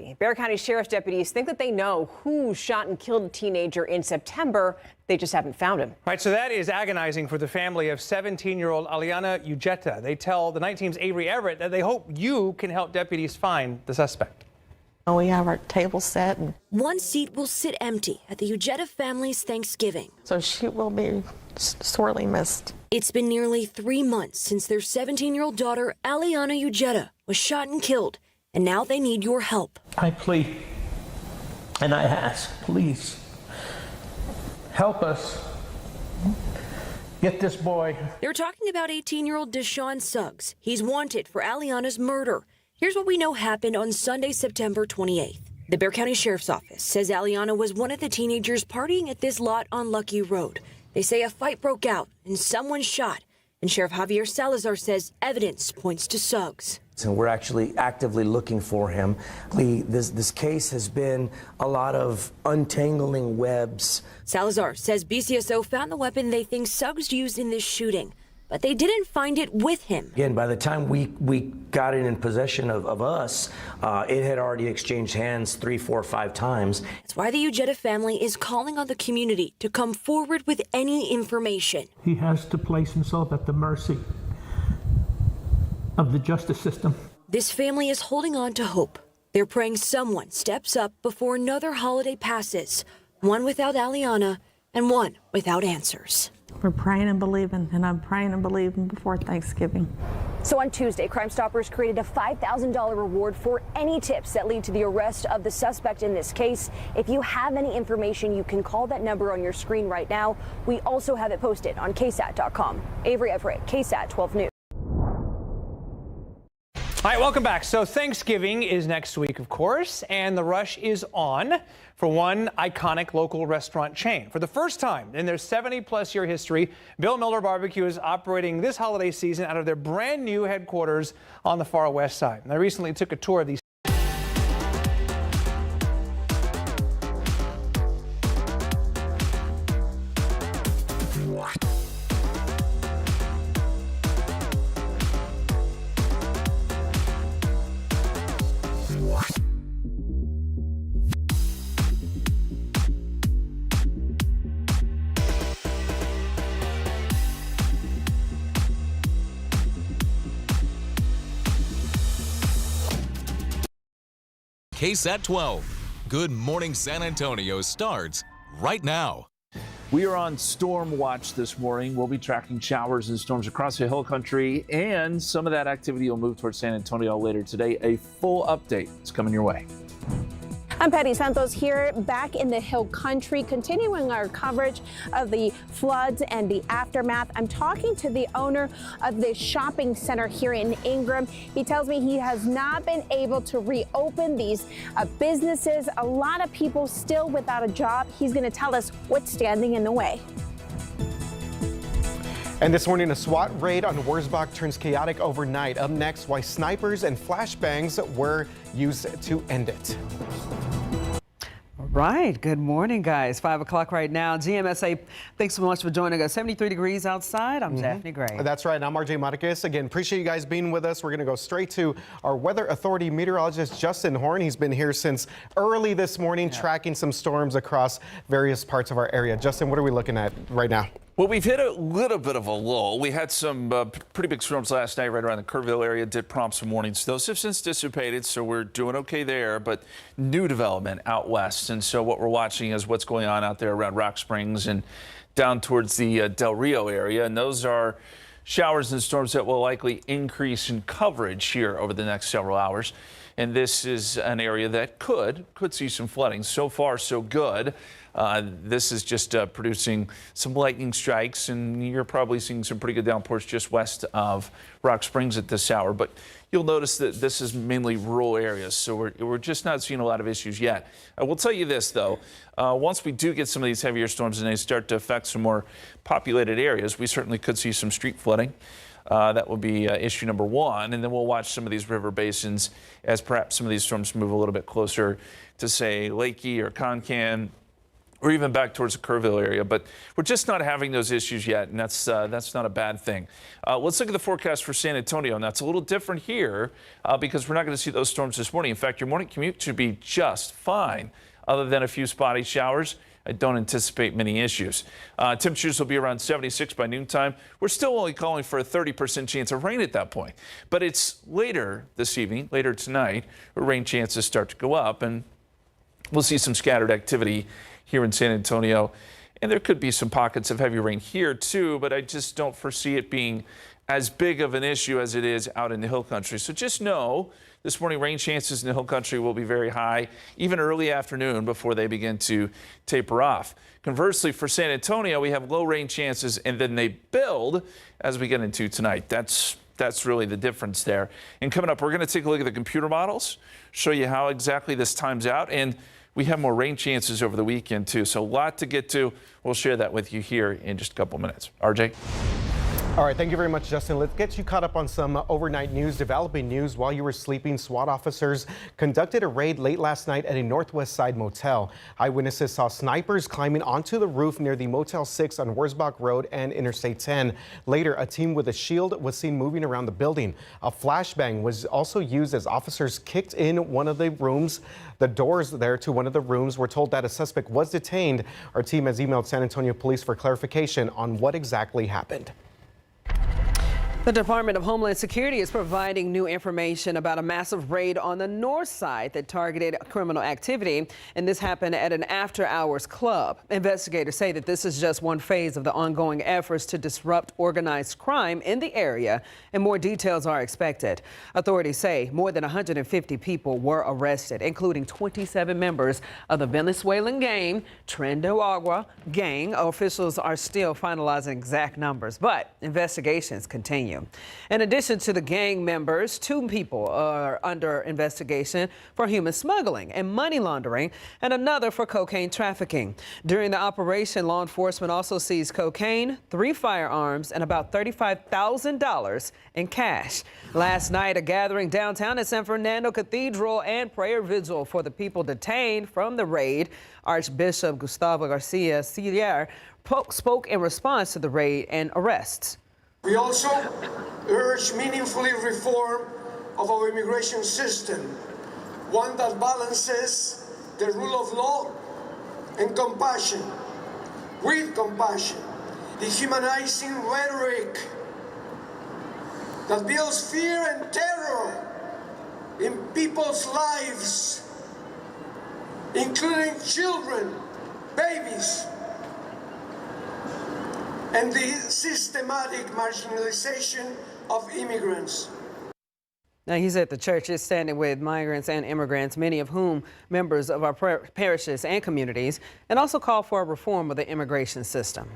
tragedy. Bexar County Sheriff's deputies think that they know who shot and killed a teenager in September. They just haven't found him. Right, so that is agonizing for the family of 17-year-old Aliana Ujeta. They tell the 19's Avery Everett that they hope you can help deputies find the suspect. We have our table set. One seat will sit empty at the Ujeta family's Thanksgiving. So she will be sorely missed. It's been nearly 3 months since their 17-year-old daughter, Aliana Ujeta, was shot and killed, and now they need your help. I plead and I ask, please, help us get this boy. They're talking about 18-year-old Deshaun Suggs. He's wanted for Aliana's murder. Here's what we know happened on Sunday, September 28th. The Bexar County Sheriff's Office says Aliana was one of the teenagers partying at this lot on Lucky Road. They say a fight broke out and someone shot. And Sheriff Javier Salazar says evidence points to Suggs. And we're actually actively looking for him. This case has been a lot of untangling webs. Salazar says BCSO found the weapon they think Suggs used in this shooting, but they didn't find it with him. Again, by the time we got it in possession of us, it had already exchanged hands 3, 4, 5 times. That's why the Ujeta family is calling on the community to come forward with any information. He has to place himself at the mercy of the justice system. This family is holding on to hope. They're praying someone steps up before another holiday passes, one without Aliana and one without answers. We're praying and believing, and I'm praying and believing before Thanksgiving. So on Tuesday, Crime Stoppers created a $5,000 reward for any tips that lead to the arrest of the suspect in this case. If you have any information, you can call that number on your screen right now. We also have it posted on KSAT.com. Avery Everett, KSAT 12 News. All right, welcome back. So Thanksgiving is next week, of course, and the rush is on for one iconic local restaurant chain. For the first time in their 70-plus-year history, Bill Miller Barbecue is operating this holiday season out of their brand new headquarters on the far west side. And I recently took a tour of these. KSAT 12. Good Morning San Antonio starts right now. We are on storm watch this morning. We'll be tracking showers and storms across the hill country, and some of that activity will move towards San Antonio later today. A full update is coming your way. I'm Patty Santos here, back in the Hill Country, continuing our coverage of the floods and the aftermath. I'm talking to the owner of the shopping center here in Ingram. He tells me he has not been able to reopen these businesses. A lot of people still without a job. He's going to tell us what's standing in the way. And this morning, a SWAT raid on Wurzbach turns chaotic overnight. Up next, why snipers and flashbangs were used to end it. Right. Good morning, guys. 5 o'clock right now. GMSA, thanks so much for joining us. 73 degrees outside. I'm Daphne Gray. That's right. I'm RJ Marquez. Again, appreciate you guys being with us. We're going to go straight to our Weather Authority meteorologist, Justin Horn. He's been here since early this morning, tracking some storms across various parts of our area. Justin, what are we looking at right now? Well, we've hit a little bit of a lull. We had some pretty big storms last night right around the Kerrville area, did prompt some warnings. Those have since dissipated, so we're doing okay there, but new development out west. And so what we're watching is what's going on out there around Rock Springs and down towards the Del Rio area. And those are showers and storms that will likely increase in coverage here over the next several hours. And this is an area that could see some flooding. So far, so good. This is just producing some lightning strikes, and you're probably seeing some pretty good downpours just west of Rock Springs at this hour. But you'll notice that this is mainly rural areas, so we're just not seeing a lot of issues yet. I will tell you this, though. Once we do get some of these heavier storms and they start to affect some more populated areas, we certainly could see some street flooding. That will be issue number one, and then we'll watch some of these river basins as perhaps some of these storms move a little bit closer to, say, Lakey or Concan or even back towards the Kerrville area. But we're just not having those issues yet, and that's not a bad thing. Let's look at the forecast for San Antonio, and that's a little different here because we're not going to see those storms this morning. In fact, your morning commute should be just fine, other than a few spotty showers. I don't anticipate many issues. Temperatures will be around 76 by noontime. We're still only calling for a 30% chance of rain at that point. But it's later this evening, later tonight, where rain chances start to go up, and we'll see some scattered activity here in San Antonio. And there could be some pockets of heavy rain here too, but I just don't foresee it being as big of an issue as it is out in the hill country. So just know this morning rain chances in the hill country will be very high, even early afternoon before they begin to taper off. Conversely, for San Antonio, we have low rain chances and then they build as we get into tonight. That's really the difference there. And coming up, we're going to take a look at the computer models, show you how exactly this times out, and we have more rain chances over the weekend too. So a lot to get to. We'll share that with you here in just a couple minutes. RJ. All right, thank you very much, Justin. Let's get you caught up on some overnight news. Developing news: while you were sleeping, SWAT officers conducted a raid late last night at a Northwest Side motel. Eyewitnesses saw snipers climbing onto the roof near the Motel 6 on Wurzbach Road and Interstate 10. Later, a team with a shield was seen moving around the building. A flashbang was also used as officers kicked in one of the rooms. The doors there to one of the rooms. Were told that a suspect was detained. Our team has emailed San Antonio police for clarification on what exactly happened. The Department of Homeland Security is providing new information about a massive raid on the north side that targeted criminal activity, and this happened at an after-hours club. Investigators say that this is just one phase of the ongoing efforts to disrupt organized crime in the area, and more details are expected. Authorities say more than 150 people were arrested, including 27 members of the Venezuelan gang Tren de Agua gang. Officials are still finalizing exact numbers, but investigations continue. In addition to the gang members, 2 people are under investigation for human smuggling and money laundering, and another for cocaine trafficking. During the operation, law enforcement also seized cocaine, 3 firearms, and about $35,000 in cash. Last night, a gathering downtown at San Fernando Cathedral and prayer vigil for the people detained from the raid. Archbishop Gustavo Garcia Siller spoke in response to the raid and arrests. We also urge meaningfully reform of our immigration system, one that balances the rule of law and compassion, with compassion. Dehumanizing rhetoric that builds fear and terror in people's lives, including children, babies, and the systematic marginalization of immigrants. Now, he said the church is standing with migrants and immigrants, many of whom members of our parishes and communities, and also called for a reform of the immigration system.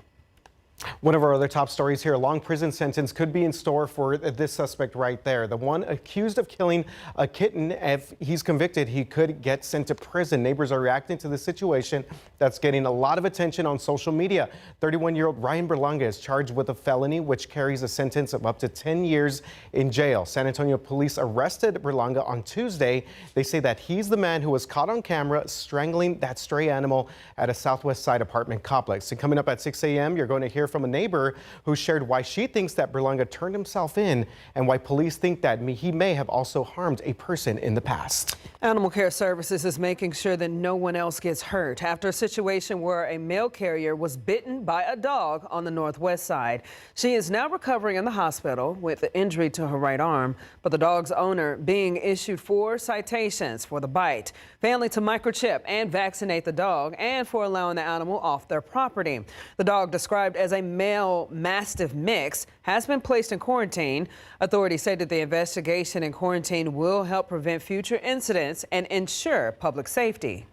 One of our other top stories here: a long prison sentence could be in store for this suspect right there. The one accused of killing a kitten. If he's convicted, he could get sent to prison. Neighbors are reacting to the situation that's getting a lot of attention on social media. 31-year-old Ryan Berlanga is charged with a felony, which carries a sentence of up to 10 years in jail. San Antonio police arrested Berlanga on Tuesday. They say that he's the man who was caught on camera strangling that stray animal at a Southwest Side apartment complex. And coming up at 6 a.m., you're going to hear from a neighbor who shared why she thinks that Berlanga turned himself in and why police think that he may have also harmed a person in the past. Animal Care Services is making sure that no one else gets hurt after a situation where a mail carrier was bitten by a dog on the Northwest Side. She is now recovering in the hospital with an injury to her right arm, but the dog's owner being issued 4 citations for the bite, failing to microchip and vaccinate the dog, and for allowing the animal off their property. The dog, described as a male mastiff mix, has been placed in quarantine. Authorities say that the investigation and quarantine will help prevent future incidents and ensure public safety.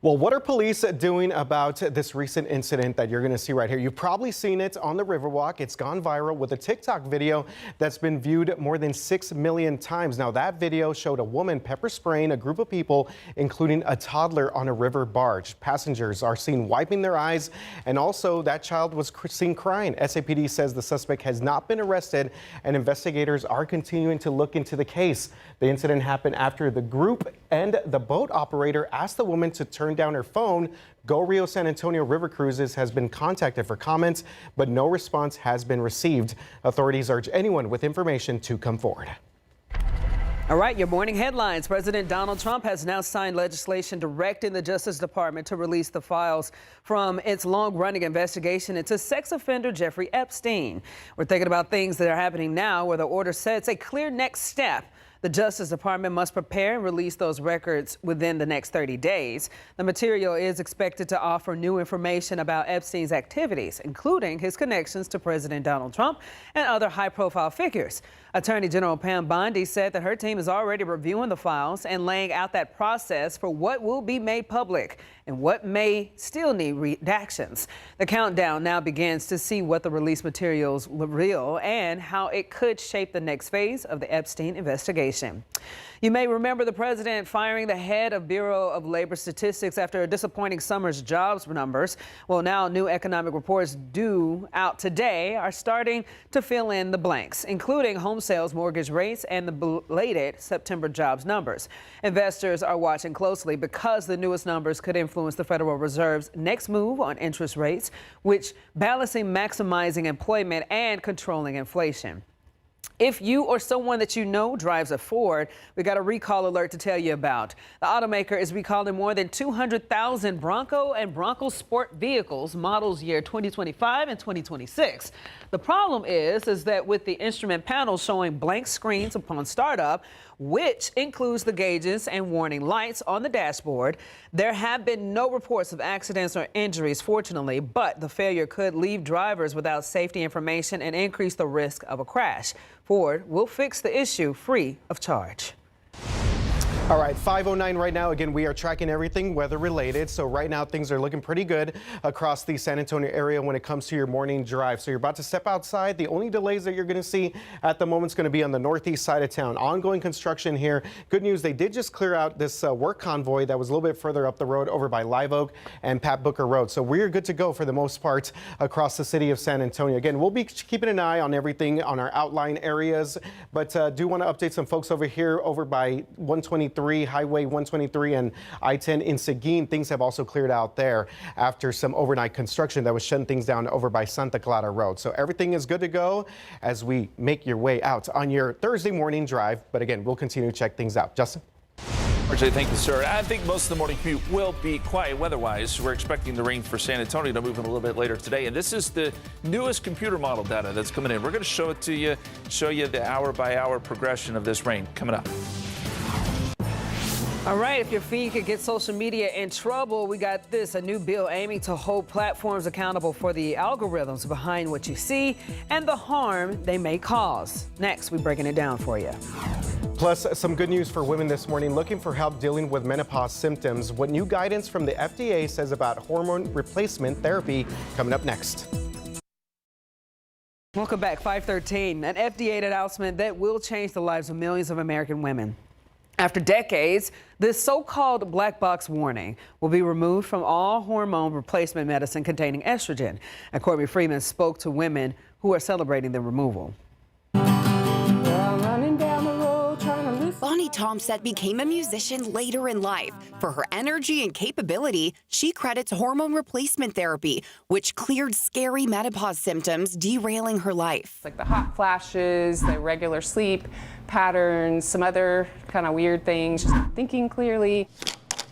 Well, what are police doing about this recent incident that you're going to see right here? You've probably seen it on the Riverwalk. It's gone viral with a TikTok video that's been viewed more than 6 million times. Now, that video showed a woman pepper spraying a group of people, including a toddler, on a river barge. Passengers are seen wiping their eyes, and also that child was seen crying. SAPD says the suspect has not been arrested, and investigators are continuing to look into the case. The incident happened after the group and the boat operator asked the woman to turn turned down her phone. Go Rio San Antonio River Cruises has been contacted for comments, but no response has been received. Authorities urge anyone with information to come forward. All right, your morning headlines. President Donald Trump has now signed legislation directing the Justice Department to release the files from its long-running investigation into sex offender Jeffrey Epstein. We're thinking about things that are happening now where the order sets a clear next step. The Justice Department must prepare and release those records within the next 30 days. The material is expected to offer new information about Epstein's activities, including his connections to President Donald Trump and other high-profile figures. Attorney General Pam Bondi said that her team is already reviewing the files and laying out that process for what will be made public and what may still need redactions. The countdown now begins to see what the release materials reveal and how it could shape the next phase of the Epstein investigation. You may remember the president firing the head of Bureau of Labor Statistics after a disappointing summer's jobs numbers. Well, now new economic reports due out today are starting to fill in the blanks, including home sales, mortgage rates, and the belated September jobs numbers. Investors are watching closely because the newest numbers could influence the Federal Reserve's next move on interest rates, which balancing maximizing employment and controlling inflation. If you or someone that you know drives a Ford, we got a recall alert to tell you about. The automaker is recalling more than 200,000 Bronco and Bronco Sport vehicles, models year 2025 and 2026. The problem is that with the instrument panel showing blank screens upon startup, which includes the gauges and warning lights on the dashboard, there have been no reports of accidents or injuries, fortunately, but the failure could leave drivers without safety information and increase the risk of a crash. Ford will fix the issue free of charge. All right, 5:09 right now. Again, we are tracking everything weather related. So right now things are looking pretty good across the San Antonio area when it comes to your morning drive. So you're about to step outside. The only delays that you're going to see at the moment is going to be on the northeast side of town. Ongoing construction here. Good news, they did just clear out this work convoy that was a little bit further up the road over by Live Oak and Pat Booker Road. So we're good to go for the most part across the city of San Antonio. Again, we'll be keeping an eye on everything on our outline areas, but do want to update some folks over here over by 123. Highway 123 and I-10 in Seguin. Things have also cleared out there after some overnight construction that was shutting things down over by Santa Clara Road. So everything is good to go as we make your way out on your Thursday morning drive. But again, we'll continue to check things out. Justin? RJ, thank you, sir. I think most of the morning commute will be quiet weather-wise. We're expecting the rain for San Antonio to move in a little bit later today. And this is the newest computer model data that's coming in. We're going to show it to you, show you the hour-by-hour progression of this rain coming up. All right, if your feed could get social media in trouble, we got this, a new bill aiming to hold platforms accountable for the algorithms behind what you see and the harm they may cause. Next, we're breaking it down for you. Plus, some good news for women this morning looking for help dealing with menopause symptoms. What new guidance from the FDA says about hormone replacement therapy coming up next. Welcome back, 5:13. An FDA announcement that will change the lives of millions of American women. After decades, this so-called black box warning will be removed from all hormone replacement medicine containing estrogen. And Courtney Freeman spoke to women who are celebrating the removal. Bonnie Tomset became a musician later in life. For her energy and capability, she credits hormone replacement therapy, which cleared scary menopause symptoms derailing her life. Like the hot flashes, the irregular sleep patterns, some other kind of weird things, just thinking clearly.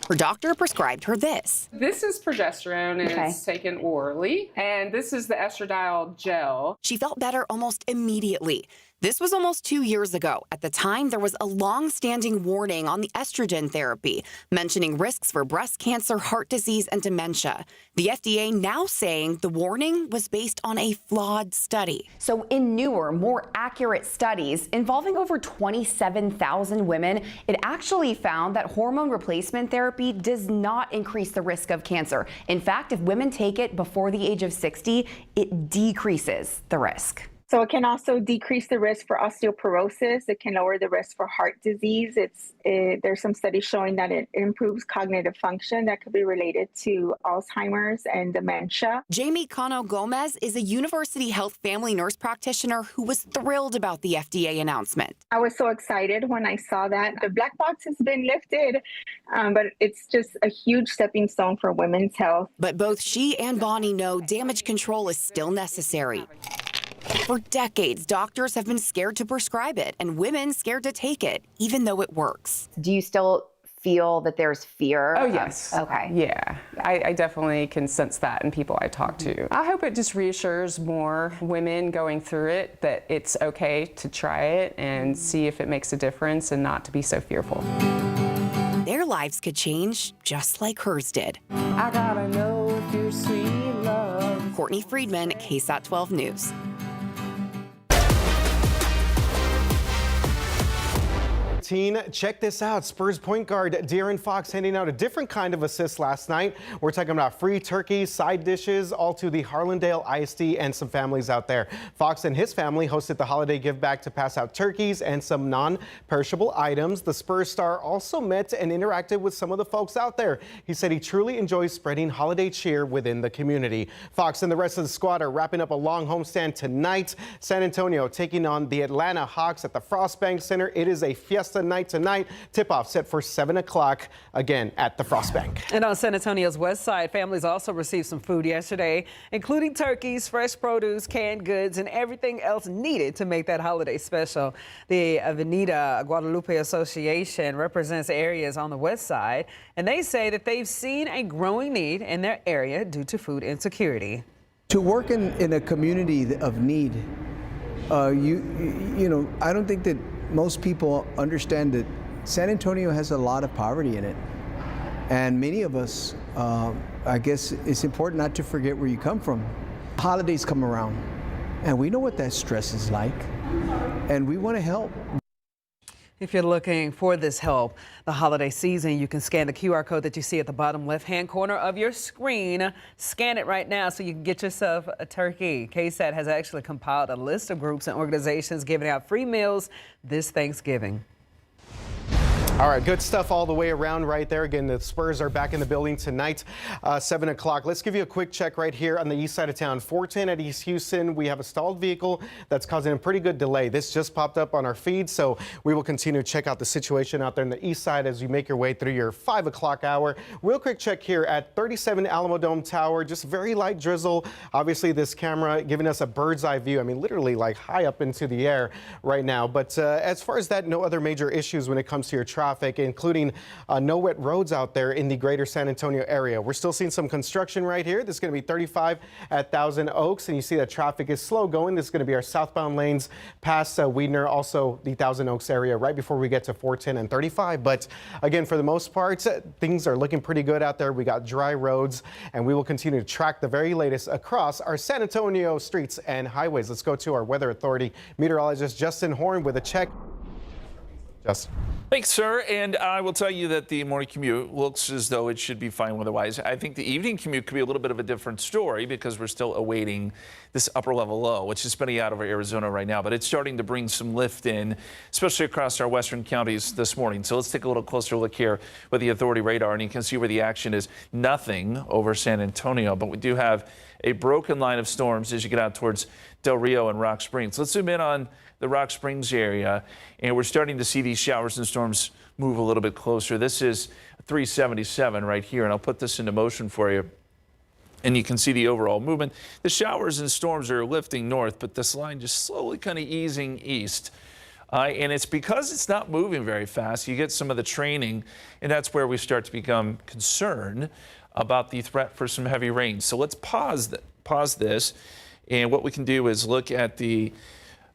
Her doctor prescribed her this. This is progesterone and it's taken orally, and this is the estradiol gel. She felt better almost immediately. This was almost 2 years ago. At the time, there was a long-standing warning on the estrogen therapy, mentioning risks for breast cancer, heart disease, and dementia. The FDA now saying the warning was based on a flawed study. So in newer, more accurate studies involving over 27,000 women, it actually found that hormone replacement therapy does not increase the risk of cancer. In fact, if women take it before the age of 60, it decreases the risk. So it can also decrease the risk for osteoporosis. It can lower the risk for heart disease. There's some studies showing that it improves cognitive function that could be related to Alzheimer's and dementia. Jamie Cano Gomez is a University Health family nurse practitioner who was thrilled about the FDA announcement. I was so excited when I saw that. The black box has been lifted, but it's just a huge stepping stone for women's health. But both she and Bonnie know damage control is still necessary. For decades, doctors have been scared to prescribe it and women scared to take it, even though it works. Do you still feel that there's fear? Oh, yes. Okay. Yeah, I definitely can sense that in people I talk to. I hope it just reassures more women going through it that it's okay to try it and see if it makes a difference and not to be so fearful. Their lives could change just like hers did. I gotta know if you're sweet love. Courtney Friedman, KSAT 12 News. Check this out. Spurs point guard De'Aaron Fox handing out a different kind of assist last night. We're talking about free turkeys, side dishes, all to the Harlandale ISD and some families out there. Fox and his family hosted the holiday give back to pass out turkeys and some non-perishable items. The Spurs star also met and interacted with some of the folks out there. He said he truly enjoys spreading holiday cheer within the community. Fox and the rest of the squad are wrapping up a long homestand tonight. San Antonio taking on the Atlanta Hawks at the Frostbank Center. It is a fiesta night tonight. Tip-off set for 7 o'clock again at the Frostbank. And on San Antonio's west side, families also received some food yesterday, including turkeys, fresh produce, canned goods, and everything else needed to make that holiday special. The Avenida Guadalupe Association represents areas on the west side, and they say that they've seen a growing need in their area due to food insecurity. To work in a community of need, you know, I don't think that most people understand that San Antonio has a lot of poverty in it. And many of us, I guess it's important not to forget where you come from. Holidays come around, and we know what that stress is like, and we want to help. If you're looking for this help the holiday season, you can scan the QR code that you see at the bottom left-hand corner of your screen. Scan it right now so you can get yourself a turkey. KSAT has actually compiled a list of groups and organizations giving out free meals this Thanksgiving. All right, good stuff all the way around right there. Again, the Spurs are back in the building tonight, 7 o'clock. Let's give you a quick check right here on the east side of town. 410 at East Houston. We have a stalled vehicle that's causing a pretty good delay. This just popped up on our feed, so we will continue to check out the situation out there on the east side as you make your way through your 5 o'clock hour. Real quick check here at 37 Alamo Dome Tower. Just very light drizzle. Obviously, this camera giving us a bird's eye view. I mean, literally like high up into the air right now. But as far as that, no other major issues when it comes to your traffic, including no wet roads out there in the greater San Antonio area. We're still seeing some construction right here. This is going to be 35 at Thousand Oaks, and you see that traffic is slow going. This is going to be our southbound lanes past Weidner, also the Thousand Oaks area right before we get to 410 and 35. But again, for the most part, things are looking pretty good out there. We got dry roads, and we will continue to track the very latest across our San Antonio streets and highways. Let's go to our Weather Authority meteorologist Justin Horn with a check. Justin. Thanks, sir. And I will tell you that the morning commute looks as though it should be fine weather-wise. I think the evening commute could be a little bit of a different story because we're still awaiting this upper level low, which is spinning out over Arizona right now. But it's starting to bring some lift in, especially across our western counties this morning. So let's take a little closer look here with the authority radar, and you can see where the action is. Nothing over San Antonio, but we do have a broken line of storms as you get out towards Del Rio and Rock Springs. Let's zoom in on the Rock Springs area, and we're starting to see these showers and storms move a little bit closer. This is 377 right here, and I'll put this into motion for you. And you can see the overall movement. The showers and storms are lifting north, but this line just slowly kind of easing east. And it's because it's not moving very fast. You get some of the training, and that's where we start to become concerned about the threat for some heavy rain. So let's pause this, and what we can do is look at the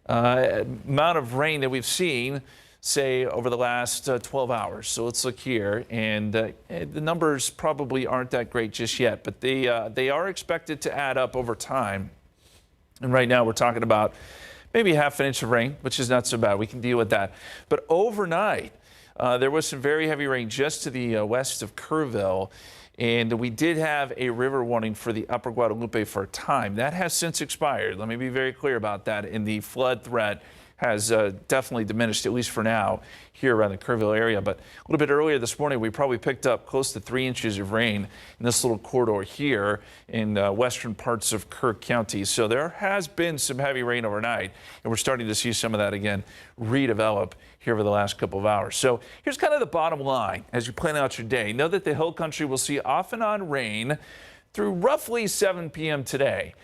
amount of rain that we've seen, say, over the last 12 hours. So let's look here, and the numbers probably aren't that great just yet, but they are expected to add up over time. And right now we're talking about maybe half an inch of rain, which is not so bad. We can deal with that. But overnight, There was some very heavy rain just to the west of Kerrville. And we did have a river warning for the upper Guadalupe for a time. That has since expired. Let me be very clear about that. And the flood threat has definitely diminished, at least for now, here around the Kerrville area. But a little bit earlier this morning, we probably picked up close to 3 inches of rain in this little corridor here in western parts of Kirk County. So there has been some heavy rain overnight, and we're starting to see some of that again redevelop here over the last couple of hours. So here's kind of the bottom line as you plan out your day. Know that the Hill Country will see off and on rain through roughly 7 p.m. today.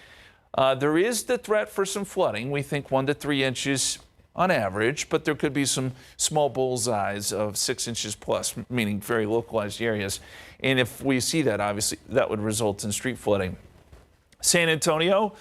There is the threat for some flooding. We think 1 to 3 inches on average, but there could be some small bullseyes of 6 inches plus, meaning very localized areas. And if we see that, obviously, that would result in street flooding. San Antonio,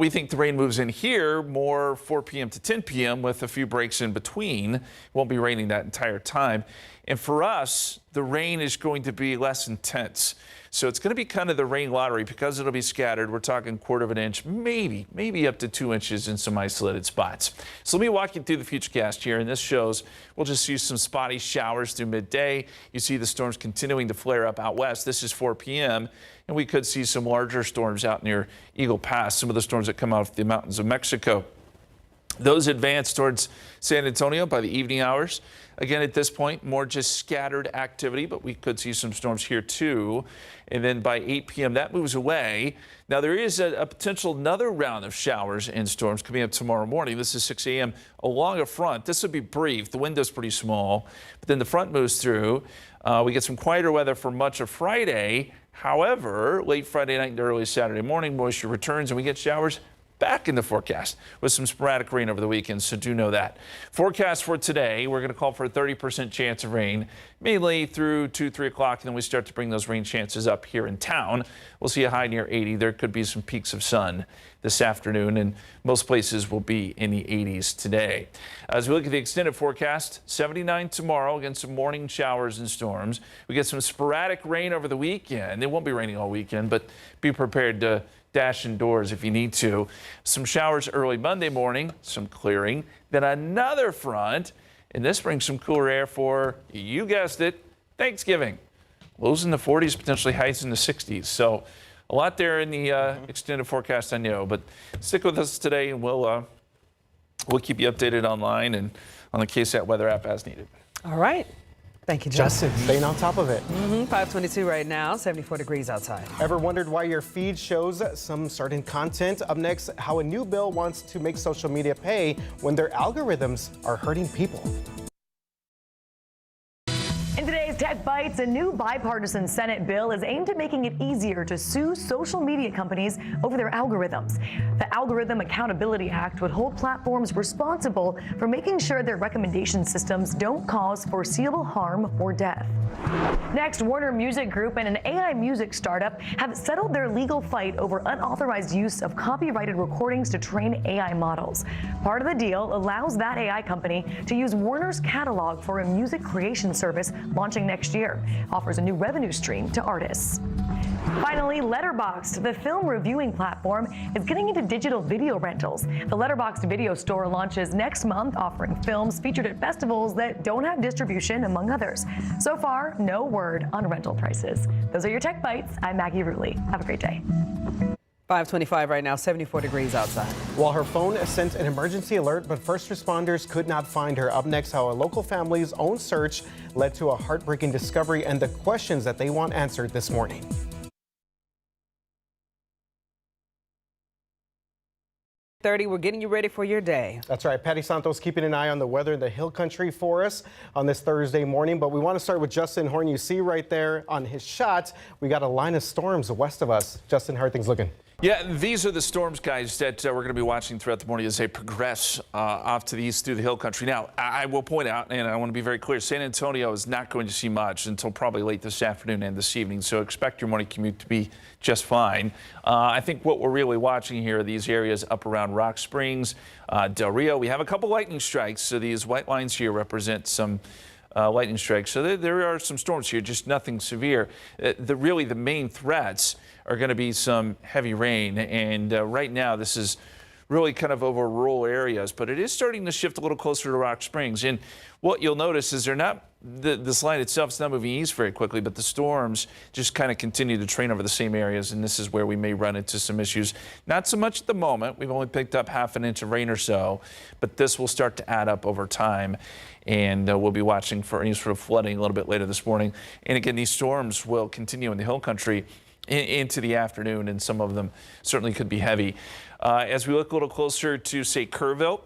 we think the rain moves in here more 4 p.m. to 10 p.m. with a few breaks in between. It won't be raining that entire time. And for us, the rain is going to be less intense. So it's going to be kind of the rain lottery because it'll be scattered. We're talking 1/4 inch, maybe up to 2 inches in some isolated spots. So let me walk you through the futurecast here. And this shows we'll just see some spotty showers through midday. You see the storms continuing to flare up out west. This is 4 p.m. And we could see some larger storms out near Eagle Pass, some of the storms that come out of the mountains of Mexico. Those advance towards San Antonio by the evening hours. Again, at this point, more just scattered activity, but we could see some storms here too. And then by 8 p.m., that moves away. Now, there is a potential another round of showers and storms coming up tomorrow morning. This is 6 a.m. along a front. This would be brief. The window's pretty small, but then the front moves through. We get some quieter weather for much of Friday. However, late Friday night and early Saturday morning, moisture returns and we get showers back in the forecast with some sporadic rain over the weekend, so do know that. Forecast for today, we're going to call for a 30% chance of rain, mainly through 2, 3 o'clock, and then we start to bring those rain chances up here in town. We'll see a high near 80. There could be some peaks of sun this afternoon, and most places will be in the 80s today. As we look at the extended forecast, 79 tomorrow, again, some morning showers and storms. We get some sporadic rain over the weekend. It won't be raining all weekend, but be prepared to dash indoors if you need to. Some showers early Monday morning, some clearing, then another front, and this brings some cooler air for, you guessed it, Thanksgiving. Lows in the 40s, potentially highs in the 60s. So a lot there in the extended forecast, I know, but stick with us today and we'll keep you updated online and on the KSAT weather app as needed. All right. Thank you, Justin. Staying on top of it. 522 right now, 74 degrees outside. Ever wondered why your feed shows some certain content? Up next, how a new bill wants to make social media pay when their algorithms are hurting people. In today's Tech Bites, a new bipartisan Senate bill is aimed at making it easier to sue social media companies over their algorithms. The Algorithm Accountability Act would hold platforms responsible for making sure their recommendation systems don't cause foreseeable harm or death. Next, Warner Music Group and an AI music startup have settled their legal fight over unauthorized use of copyrighted recordings to train AI models. Part of the deal allows that AI company to use Warner's catalog for a music creation service launching next year. Offers a new revenue stream to artists. Finally, Letterboxd, the film reviewing platform, is getting into digital video rentals. The Letterboxd video store launches next month, offering films featured at festivals that don't have distribution, among others. So far, no word on rental prices. Those are your Tech Bites. I'm Maggie Ruley. Have a great day. 525 right now, 74 degrees outside. While her phone sent an emergency alert, but first responders could not find her. Up next, how a local family's own search led to a heartbreaking discovery and the questions that they want answered this morning. We're getting you ready for your day. That's right. Patty Santos keeping an eye on the weather in the Hill Country for us on this Thursday morning. But we want to start with Justin Horn. You see right there on his shot, we got a line of storms west of us. Justin, how are things looking? Yeah, these are the storms, guys, that we're going to be watching throughout the morning as they progress off to the east through the Hill Country. Now, I will point out, and I want to be very clear, San Antonio is not going to see much until probably late this afternoon and this evening, so expect your morning commute to be just fine. I think what we're really watching here are these areas up around Rock Springs, Del Rio. We have a couple lightning strikes, so these white lines here represent some lightning strikes. So there are some storms here, just nothing severe. Really, the main threats are going to be some heavy rain, and right now this is really kind of over rural areas, but it is starting to shift a little closer to Rock Springs. And what you'll notice is they're not, this line itself is not moving east very quickly, but the storms just kind of continue to train over the same areas, and this is where we may run into some issues. Not so much at the moment. We've only picked up half an inch of rain or so, but this will start to add up over time, and we'll be watching for any sort of flooding a little bit later this morning. And again, these storms will continue in the hill country into the afternoon, and some of them certainly could be heavy. As we look a little closer to, say, Kerrville,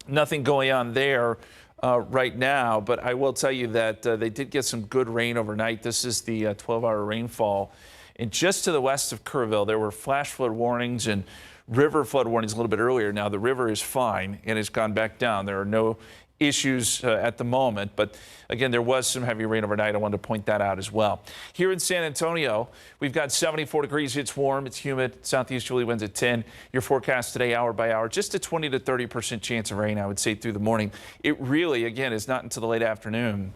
nothing going on there right now, but I will tell you that they did get some good rain overnight. This is the 12-hour rainfall. And just to the west of Kerrville, there were flash flood warnings and river flood warnings a little bit earlier. Now, the river is fine and has gone back down. There are no issues at the moment, but again, there was some heavy rain overnight. I wanted to point that out as well. Here in San Antonio, we've got 74 degrees. It's warm, it's humid. Southeasterly winds at 10. Your forecast today, hour by hour, just a 20 to 30% chance of rain, I would say, through the morning. It really, again, is not until the late afternoon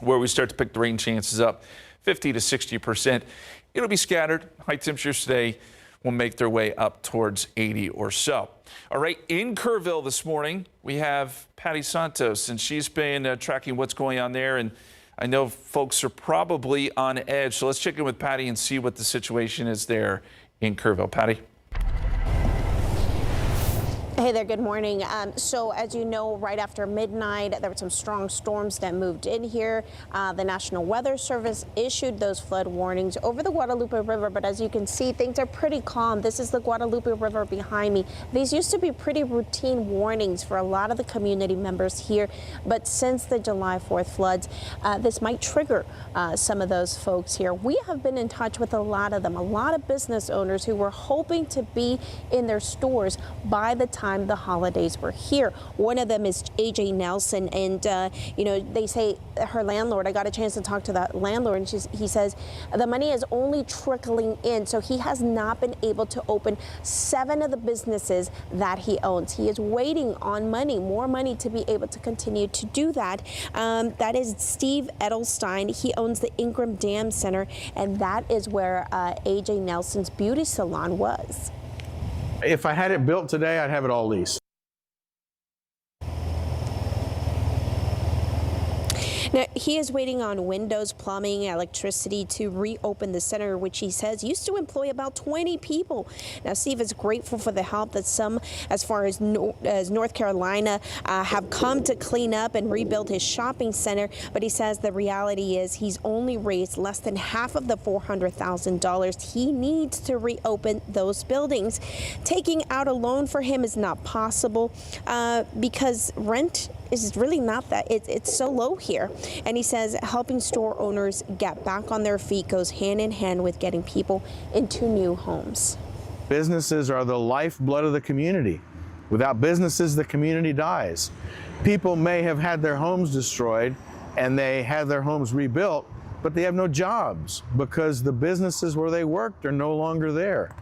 where we start to pick the rain chances up, 50 to 60%. It'll be scattered. High temperatures today will make their way up towards 80 or so. All right, in Kerrville this morning, we have Patty Santos, and she's been tracking what's going on there. And I know folks are probably on edge. So let's check in with Patty and see what the situation is there in Kerrville. Patty. Hey there, good morning. So as you know, right after midnight, there were some strong storms that moved in here. The National Weather Service issued those flood warnings over the Guadalupe River, but as you can see, things are pretty calm. This is the Guadalupe River behind me. These used to be pretty routine warnings for a lot of the community members here, but since the July 4th floods, this might trigger some of those folks here. We have been in touch with a lot of them, a lot of business owners who were hoping to be in their stores by the time the holidays were here. One of them is AJ Nelson, and you know, they say her landlord, I got a chance to talk to that landlord, and he says the money is only trickling in, so he has not been able to open 7 of the businesses that he owns. He is waiting on money, more money, to be able to continue to do that. That is Steve Edelstein. He owns the Ingram Dam Center, and that is where AJ Nelson's beauty salon was. If I had it built today, I'd have it all leased. Now, he is waiting on windows, plumbing, electricity to reopen the center, which he says used to employ about 20 people. Now, Steve is grateful for the help that some, as far as North Carolina, have come to clean up and rebuild his shopping center. But he says the reality is he's only raised less than half of the $400,000 he needs to reopen those buildings. Taking out a loan for him is not possible because rent is really not that. It's so low here. And he says helping store owners get back on their feet goes hand in hand with getting people into new homes. Businesses are the lifeblood of the community. Without businesses, the community dies. People may have had their homes destroyed and they had their homes rebuilt, but they have no jobs because the businesses where they worked are no longer there.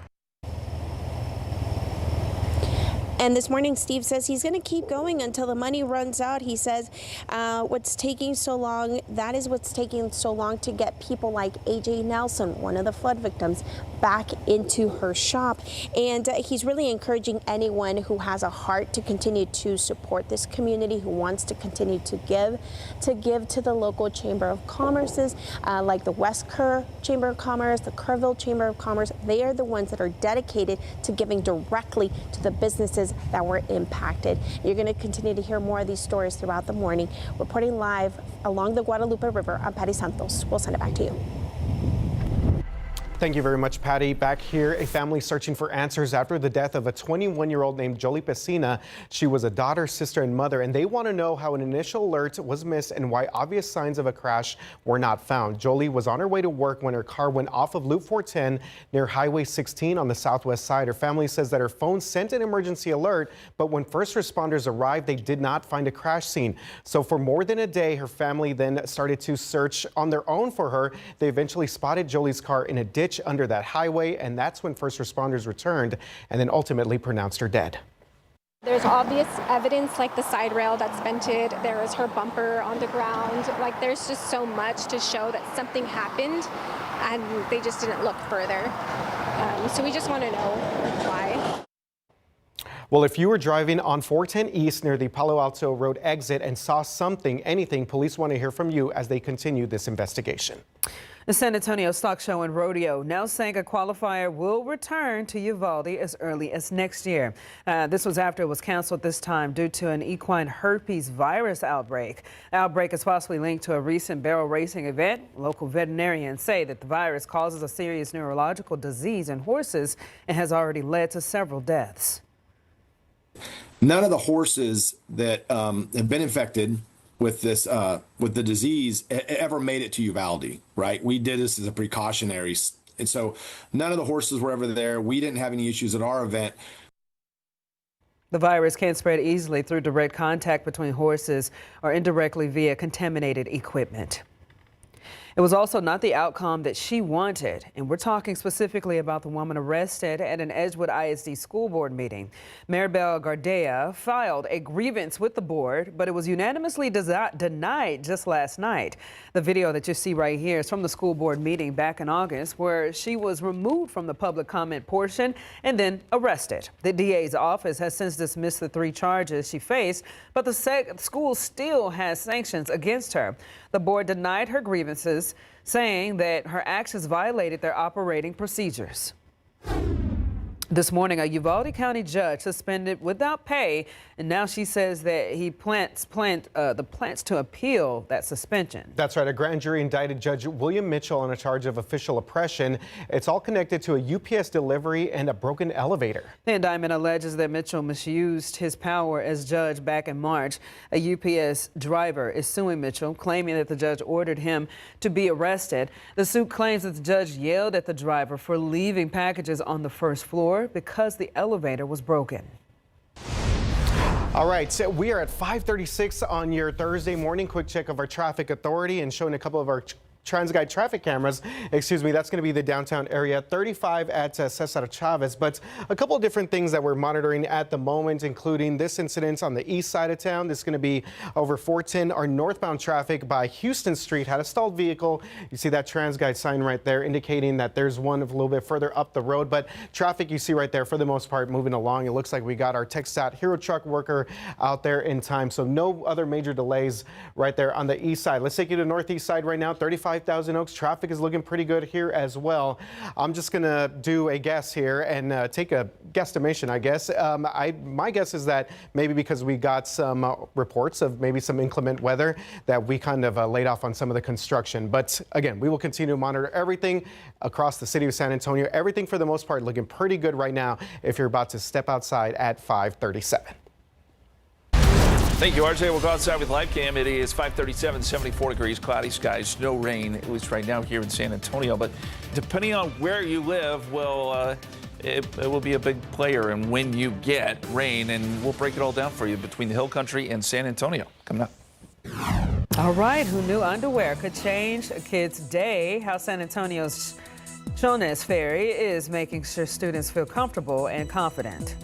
And this morning, Steve says he's going to keep going until the money runs out. He says what's taking so long, that is what's taking so long to get people like AJ Nelson, one of the flood victims, back into her shop. And he's really encouraging anyone who has a heart to continue to support this community, who wants to continue to give to the local Chamber of Commerces, like the West Kerr Chamber of Commerce, the Kerrville Chamber of Commerce. They are the ones that are dedicated to giving directly to the businesses that were impacted. You're going to continue to hear more of these stories throughout the morning. Reporting live along the Guadalupe River, I'm Patty Santos. We'll send it back to you. Thank you very much, Patty. Back here, a family searching for answers after the death of a 21-year-old named Jolie Pesina. She was a daughter, sister, and mother, and they want to know how an initial alert was missed and why obvious signs of a crash were not found. Jolie was on her way to work when her car went off of Loop 410 near Highway 16 on the southwest side. Her family says that her phone sent an emergency alert, but when first responders arrived, they did not find a crash scene. So for more than a day, her family then started to search on their own for her. They eventually spotted Jolie's car in a ditch under that highway, and that's when first responders returned and then ultimately pronounced her dead. There's obvious evidence like the side rail that's vented. There is her bumper on the ground. Like there's just so much to show that something happened and they just didn't look further. So we just want to know why. Well, if you were driving on 410 East near the Palo Alto Road exit and saw anything, police want to hear from you as they continue this investigation. The San Antonio Stock Show and Rodeo now saying a qualifier will return to Uvalde as early as next year. This was after it was canceled this time due to an equine herpes virus outbreak. The outbreak is possibly linked to a recent barrel racing event. Local veterinarians say that the virus causes a serious neurological disease in horses and has already led to several deaths. None of the horses that have been infected with this with the disease ever made it to Uvalde, right? We did this as a precautionary, and so none of the horses were ever there. We didn't have any issues at our event. The virus can spread easily through direct contact between horses or indirectly via contaminated equipment. It was also not the outcome that she wanted, and we're talking specifically about the woman arrested at an Edgewood ISD school board meeting. Maribel Gardea filed a grievance with the board, but it was unanimously denied just last night. The video that you see right here is from the school board meeting back in August, where she was removed from the public comment portion and then arrested. The DA's office has since dismissed the 3 charges she faced, but the school still has sanctions against her. The board denied her grievances, saying that her actions violated their operating procedures. This morning, a Uvalde County judge suspended without pay, and now she says that he plans to appeal that suspension. That's right. A grand jury indicted Judge William Mitchell on a charge of official oppression. It's all connected to a UPS delivery and a broken elevator. The indictment alleges that Mitchell misused his power as judge back in March. A UPS driver is suing Mitchell, claiming that the judge ordered him to be arrested. The suit claims that the judge yelled at the driver for leaving packages on the first floor because the elevator was broken. All right, so we are at 5:36 on your Thursday morning. Quick check of our traffic authority and showing a couple of our TransGuide traffic cameras. Excuse me, that's going to be the downtown area, 35 at Cesar Chavez. But a couple of different things that we're monitoring at the moment, including this incident on the east side of town. This is going to be over 410. Our northbound traffic by Houston Street had a stalled vehicle. You see that TransGuide sign right there indicating that there's one a little bit further up the road. But traffic you see right there for the most part moving along. It looks like we got our KSAT Hero truck worker out there in time. So no other major delays right there on the east side. Let's take you to the northeast side right now, 35 Thousand Oaks. Traffic is looking pretty good here as well. I'm just going to do a guess here and take a guesstimation, I guess. My guess is that maybe because we got some reports of maybe some inclement weather that we kind of laid off on some of the construction. But again, we will continue to monitor everything across the city of San Antonio. Everything for the most part looking pretty good right now if you're about to step outside at 5:37. Thank you, RJ. We'll go outside with live cam. It is 5:37, 74 degrees, cloudy skies, no rain, at least right now here in San Antonio. But depending on where you live, well, it will be a big player in when you get rain. And we'll break it all down for you between the Hill Country and San Antonio. Coming up. All right, who knew underwear could change a kid's day? How San Antonio's Jones Ferry is making sure students feel comfortable and confident.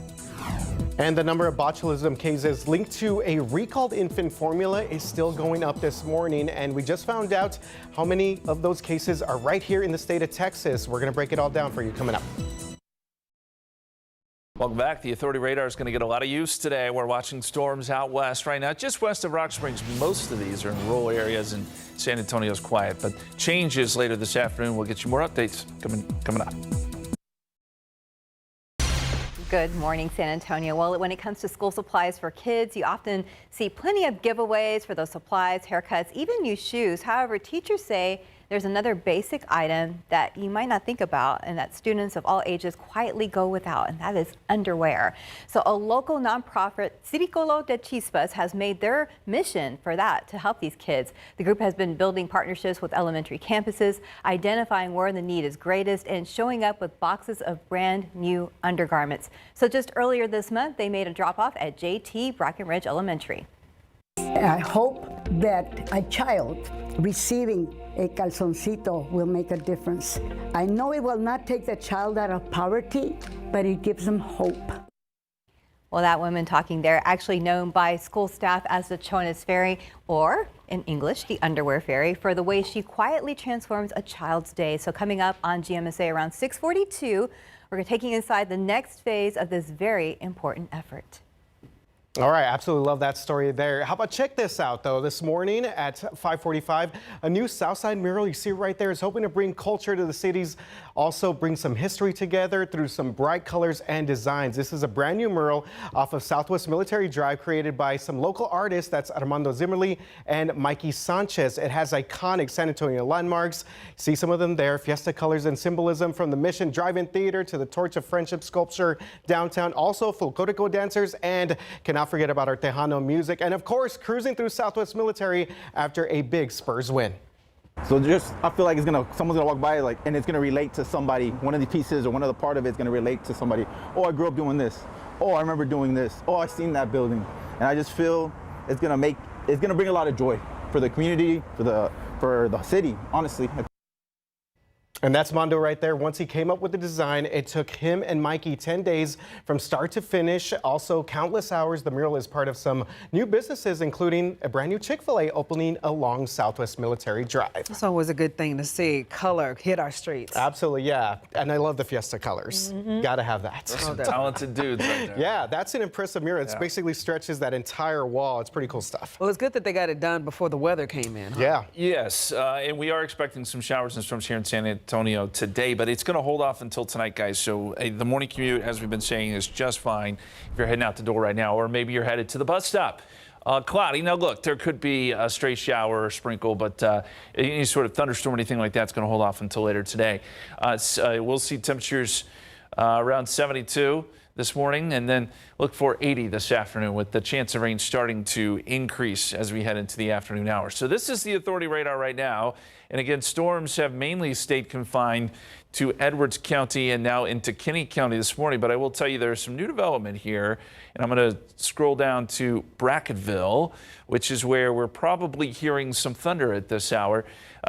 And the number of botulism cases linked to a recalled infant formula is still going up this morning. And we just found out how many of those cases are right here in the state of Texas. We're going to break it all down for you coming up. Welcome back. The Authority radar is going to get a lot of use today. We're watching storms out west right now, just west of Rock Springs. Most of these are in rural areas, and San Antonio's quiet. But changes later this afternoon. We'll get you more updates coming up. Good morning, San Antonio. Well, when it comes to school supplies for kids, you often see plenty of giveaways for those supplies, haircuts, even new shoes. However, teachers say there's another basic item that you might not think about and that students of all ages quietly go without, and that is underwear. So a local nonprofit, Círculo de Chispas, has made their mission for that to help these kids. The group has been building partnerships with elementary campuses, identifying where the need is greatest, and showing up with boxes of brand new undergarments. So just earlier this month, they made a drop-off at JT Brackenridge Elementary. I hope that a child receiving a calzoncito will make a difference. I know it will not take the child out of poverty, but it gives them hope. Well, that woman talking there, actually known by school staff as the Jones Ferry, or in English, the underwear fairy, for the way she quietly transforms a child's day. So coming up on GMSA around 6:42, we're taking inside the next phase of this very important effort. All right, absolutely love that story there. How about check this out, though. This morning at 5:45, a new Southside mural you see right there is hoping to bring culture to the cities, also bring some history together through some bright colors and designs. This is a brand new mural off of Southwest Military Drive created by some local artists. That's Armando Zimmerly and Mikey Sanchez. It has iconic San Antonio landmarks. See some of them there. Fiesta colors and symbolism from the Mission Drive-In Theater to the Torch of Friendship sculpture downtown. Also, Folclorico dancers, and cannot forget about our Tejano music, and of course cruising through Southwest Military after a big Spurs win. So just, I feel like someone's gonna walk by, like, and it's gonna relate to somebody. One of the pieces or one of the part of it's gonna relate to somebody. Oh, I grew up doing this. Oh, I remember doing this. Oh, I seen that building. And I just feel it's gonna bring a lot of joy for the community, for the city, honestly. And that's Mondo right there. Once he came up with the design, it took him and Mikey 10 days from start to finish. Also countless hours. The mural is part of some new businesses, including a brand new Chick-fil-A opening along Southwest Military Drive. It's always a good thing to see color hit our streets. Absolutely, yeah. And I love the Fiesta colors. Gotta have that. Those are some talented dudes right there. Yeah, that's an impressive mural. It basically stretches that entire wall. It's pretty cool stuff. Well, it's good that they got it done before the weather came in. Huh? Yeah. Yes, and we are expecting some showers and storms here in San Antonio today, but it's going to hold off until tonight, guys. So the morning commute, as we've been saying, is just fine if you're heading out the door right now, or maybe you're headed to the bus stop. Cloudy. Now, look, there could be a stray shower or sprinkle, but any sort of thunderstorm or anything like that's going to hold off until later today. We'll see temperatures around 72 this morning, and then look for 80 this afternoon, with the chance of rain starting to increase as we head into the afternoon hours. So this is the Authority radar right now. And again, storms have mainly stayed confined to Edwards County and now into Kinney County this morning. But I will tell you there's some new development here. And I'm going to scroll down to Bracketville, which is where we're probably hearing some thunder at this hour.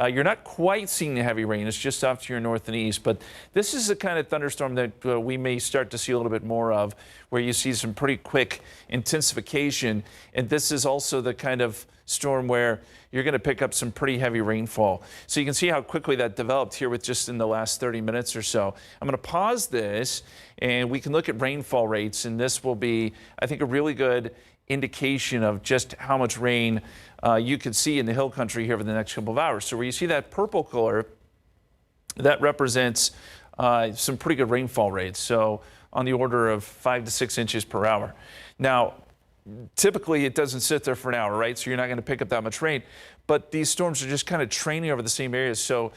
You're not quite seeing the heavy rain. It's just off to your north and east. But this is the kind of thunderstorm that we may start to see a little bit more of, where you see some pretty quick intensification. And this is also the kind of storm where you're going to pick up some pretty heavy rainfall. So you can see how quickly that developed here with just in the last 30 minutes or so. I'm going to pause this and we can look at rainfall rates, and this will be, I think, a really good indication of just how much rain you could see in the hill country here over the next couple of hours. So where you see that purple color, that represents some pretty good rainfall rates. So on the order of 5 to 6 inches per hour. Now, typically it doesn't sit there for an hour, right? So you're not going to pick up that much rain, but these storms are just kind of training over the same areas. So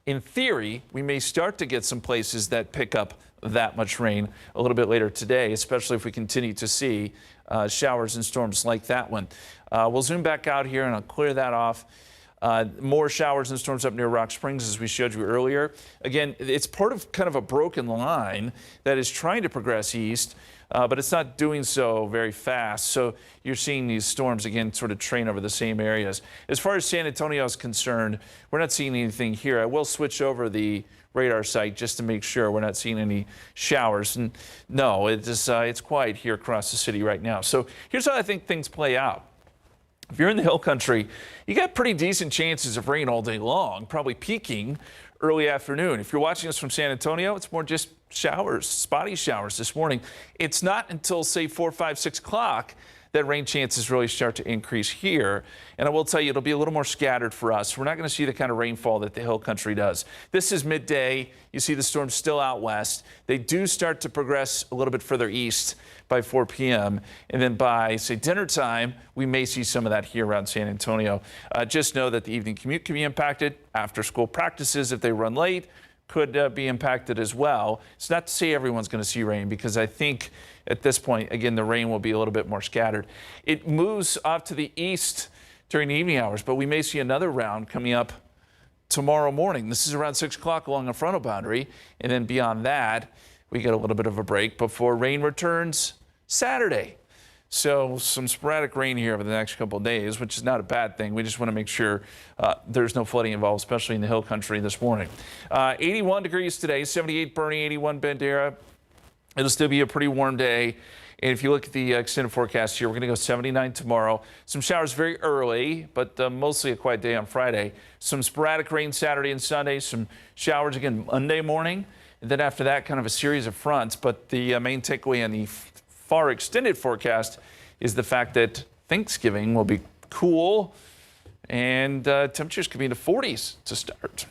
in theory, we may start to get some places that pick up that much rain a little bit later today, especially if we continue to see showers and storms like that one. We'll zoom back out here and I'll clear that off. More showers and storms up near Rock Springs, as we showed you earlier. Again, it's part of kind of a broken line that is trying to progress east, but it's not doing so very fast. So you're seeing these storms, again, sort of train over the same areas. As far as San Antonio is concerned, we're not seeing anything here. I will switch over the radar site just to make sure we're not seeing any showers. And no, it's quiet here across the city right now. So here's how I think things play out. If you're in the hill country, you got pretty decent chances of rain all day long, probably peaking early afternoon. If you're watching us from San Antonio, it's more just showers, spotty showers this morning. It's not until, say, 4, 5, 6 o'clock that rain chances really start to increase here. And I will tell you, it'll be a little more scattered for us. We're not going to see the kind of rainfall that the hill country does. This is midday. You see the storms still out west. They do start to progress a little bit further east by 4 p.m. And then by, say, dinner time, we may see some of that here around San Antonio. Just know that the evening commute can be impacted. After school practices, if they run late, could be impacted as well. It's not to say everyone's going to see rain, because I think at this point, again, the rain will be a little bit more scattered. It moves off to the east during the evening hours, but we may see another round coming up tomorrow morning. This is around 6 o'clock along the frontal boundary, and then beyond that, we get a little bit of a break before rain returns Saturday. So some sporadic rain here over the next couple of days, which is not a bad thing. We just want to make sure there's no flooding involved, especially in the hill country this morning. 81 degrees today, 78 Bernie, 81 Bandera. It'll still be a pretty warm day. And if you look at the extended forecast here, we're going to go 79 tomorrow. Some showers very early, but mostly a quiet day on Friday. Some sporadic rain Saturday and Sunday. Some showers again Monday morning. And then after that, kind of a series of fronts. But the main takeaway on the far extended forecast is the fact that Thanksgiving will be cool and temperatures could be in the 40s to start.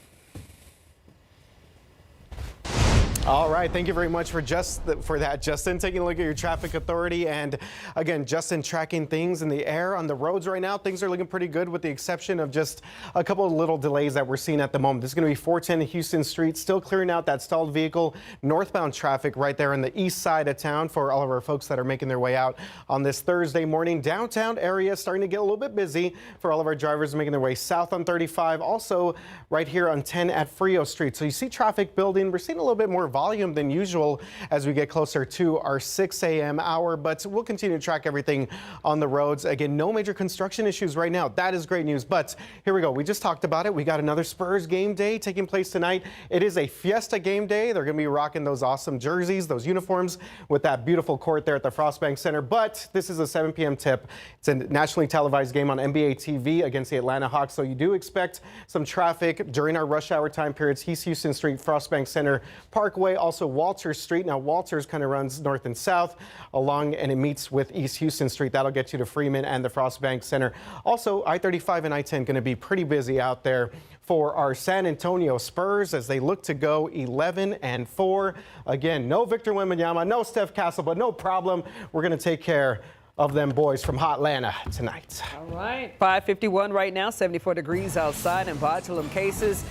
All right, thank you very much for that, Justin. Taking a look at your traffic authority, and again, Justin tracking things in the air on the roads right now. Things are looking pretty good, with the exception of just a couple of little delays that we're seeing at the moment. This is going to be 410 Houston Street, still clearing out that stalled vehicle, northbound traffic right there on the east side of town for all of our folks that are making their way out on this Thursday morning. Downtown area starting to get a little bit busy for all of our drivers making their way south on 35. Also, right here on 10 at Frio Street. So you see traffic building. We're seeing a little bit more volume than usual as we get closer to our 6 a.m. hour, but we'll continue to track everything on the roads. Again, no major construction issues right now. That is great news, but here we go. We just talked about it. We got another Spurs game day taking place tonight. It is a Fiesta game day. They're going to be rocking those awesome jerseys, those uniforms with that beautiful court there at the Frostbank Center, but this is a 7 p.m. tip. It's a nationally televised game on NBA TV against the Atlanta Hawks, so you do expect some traffic during our rush hour time periods. East Houston Street, Frostbank Center, Parkway, also Walters Street. Now, Walters kind of runs north and south along, and it meets with East Houston Street. That'll get you to Freeman and the Frostbank Center. Also, I-35 and I-10 going to be pretty busy out there for our San Antonio Spurs as they look to go 11-4. Again, no Victor Wembanyama, no Steph Castle, but no problem. We're going to take care of them boys from Hotlanta tonight. All right, 5:51 right now, 74 degrees outside, and botulism cases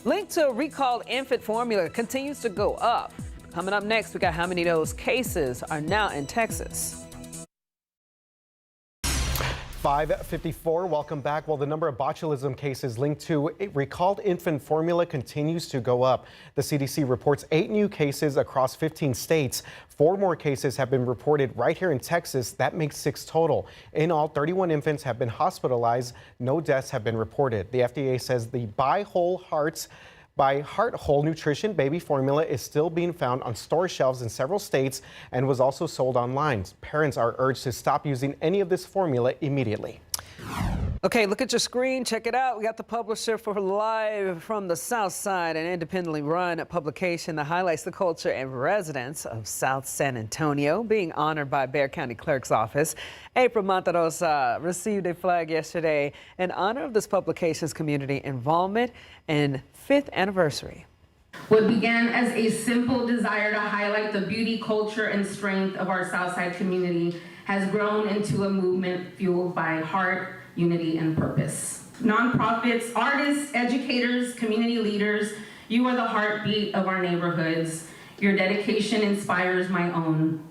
linked to recalled infant formula continues to go up. Coming up next, we got how many of those cases are now in Texas. 5:54. Welcome back. Well, the number of botulism cases linked to recalled infant formula continues to go up. The CDC reports 8 new cases across 15 states. 4 more cases have been reported right here in Texas. That makes 6 total. In all, 31 infants have been hospitalized. No deaths have been reported. The FDA says the By Heart Whole Nutrition baby formula is still being found on store shelves in several states and was also sold online. Parents are urged to stop using any of this formula immediately. Okay, look at your screen. Check it out. We got the publisher for Live from the South Side, an independently run publication that highlights the culture and residents of South San Antonio, being honored by Bexar County Clerk's Office. April Montarosa received a flag yesterday in honor of this publication's community involvement and 5th anniversary. What began as a simple desire to highlight the beauty, culture, and strength of our Southside community has grown into a movement fueled by heart, unity, and purpose. Nonprofits, artists, educators, community leaders, you are the heartbeat of our neighborhoods. Your dedication inspires my own.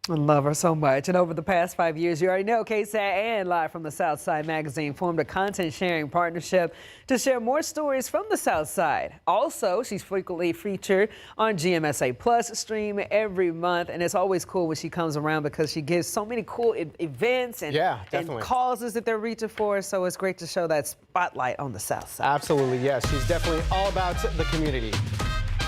I love her so much. And over the past 5 years, you already know, KSAT and Live from the South Side magazine formed a content sharing partnership to share more stories from the South Side. Also, she's frequently featured on GMSA Plus stream every month. And it's always cool when she comes around because she gives so many cool events and causes that they're reaching for. So it's great to show that spotlight on the South Side. Absolutely, yes. She's definitely all about the community.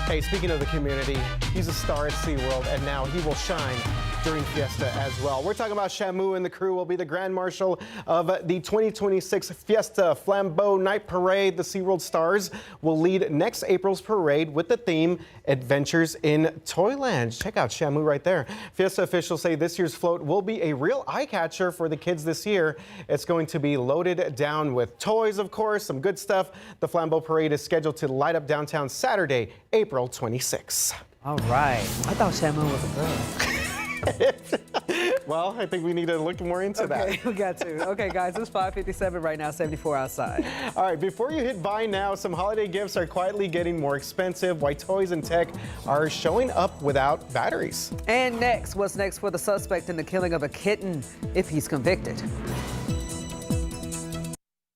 Hey, speaking of the community, he's a star at SeaWorld, and now he will shine during Fiesta as well. We're talking about Shamu, and the crew will be the Grand Marshal of the 2026 Fiesta Flambeau Night Parade. The SeaWorld stars will lead next April's parade with the theme Adventures in Toyland. Check out Shamu right there. Fiesta officials say this year's float will be a real eye-catcher for the kids this year. It's going to be loaded down with toys, of course, some good stuff. The Flambeau Parade is scheduled to light up downtown Saturday, April 26. All right. I thought Shamu was a girl. Well, I think we need to look more into that. Okay, we got to. Okay, guys, it's 5:57 right now, 74 outside. All right, before you hit buy now, some holiday gifts are quietly getting more expensive. Why toys and tech are showing up without batteries. And next, what's next for the suspect in the killing of a kitten if he's convicted?